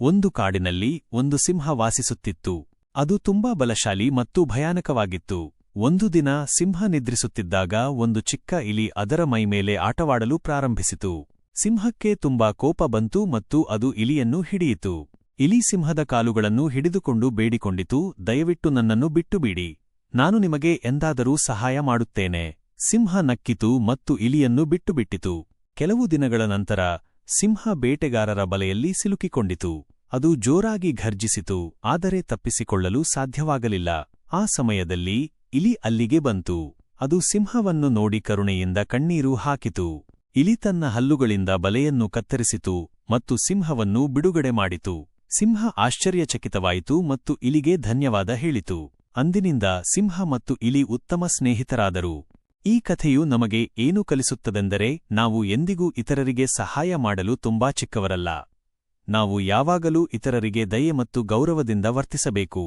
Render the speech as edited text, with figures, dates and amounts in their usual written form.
ಒಂದು ಕಾಡಿನಲ್ಲಿ ಒಂದು ಸಿಂಹ ವಾಸಿಸುತ್ತಿತ್ತು. ಅದು ತುಂಬಾ ಬಲಶಾಲಿ ಮತ್ತು ಭಯಾನಕವಾಗಿತ್ತು. ಒಂದು ದಿನ ಸಿಂಹ ನಿದ್ರಿಸುತ್ತಿದ್ದಾಗ ಒಂದು ಚಿಕ್ಕ ಇಲಿ ಅದರ ಮೈಮೇಲೆ ಆಟವಾಡಲು ಪ್ರಾರಂಭಿಸಿತು. ಸಿಂಹಕ್ಕೆ ತುಂಬಾ ಕೋಪ ಬಂತು ಮತ್ತು ಅದು ಇಲಿಯನ್ನು ಹಿಡಿಯಿತು. ಇಲಿ ಸಿಂಹದ ಕಾಲುಗಳನ್ನು ಹಿಡಿದುಕೊಂಡು ಬೇಡಿಕೊಂಡಿತು, ದಯವಿಟ್ಟು ನನ್ನನ್ನು ಬಿಟ್ಟುಬಿಡಿ. ನಾನು ನಿಮಗೆ ಎಂದಾದರೂ ಸಹಾಯ ಮಾಡುತ್ತೇನೆ. ಸಿಂಹ ನಕ್ಕಿತು ಮತ್ತು ಇಲಿಯನ್ನು ಬಿಟ್ಟುಬಿಟ್ಟಿತು. ಕೆಲವು ದಿನಗಳ ನಂತರ ಸಿಂಹ ಬೇಟೆಗಾರರ ಬಲೆಯಲ್ಲಿ ಸಿಲುಕಿಕೊಂಡಿತು. ಅದು ಜೋರಾಗಿ ಘರ್ಜಿಸಿತು, ಆದರೆ ತಪ್ಪಿಸಿಕೊಳ್ಳಲು ಸಾಧ್ಯವಾಗಲಿಲ್ಲ. ಆ ಸಮಯದಲ್ಲಿ ಇಲಿ ಅಲ್ಲಿಗೆ ಬಂತು. ಅದು ಸಿಂಹವನ್ನು ನೋಡಿ ಕರುಣೆಯಿಂದ ಕಣ್ಣೀರು ಹಾಕಿತು. ಇಲಿ ತನ್ನ ಹಲ್ಲುಗಳಿಂದ ಬಲೆಯನ್ನು ಕತ್ತರಿಸಿತು ಮತ್ತು ಸಿಂಹವನ್ನು ಬಿಡುಗಡೆ ಮಾಡಿತು. ಸಿಂಹ ಆಶ್ಚರ್ಯಚಕಿತವಾಯಿತು ಮತ್ತು ಇಲಿಗೆ ಧನ್ಯವಾದ ಹೇಳಿತು. ಅಂದಿನಿಂದ ಸಿಂಹ ಮತ್ತು ಇಲಿ ಉತ್ತಮ ಸ್ನೇಹಿತರಾದರು. ಈ ಕಥೆಯು ನಮಗೆ ಏನು ಕಲಿಸುತ್ತದೆಂದರೆ, ನಾವು ಎಂದಿಗೂ ಇತರರಿಗೆ ಸಹಾಯ ಮಾಡಲು ತುಂಬಾ ಚಿಕ್ಕವರಲ್ಲ. ನಾವು ಯಾವಾಗಲೂ ಇತರರಿಗೆ ದಯೆ ಮತ್ತು ಗೌರವದಿಂದ ವರ್ತಿಸಬೇಕು.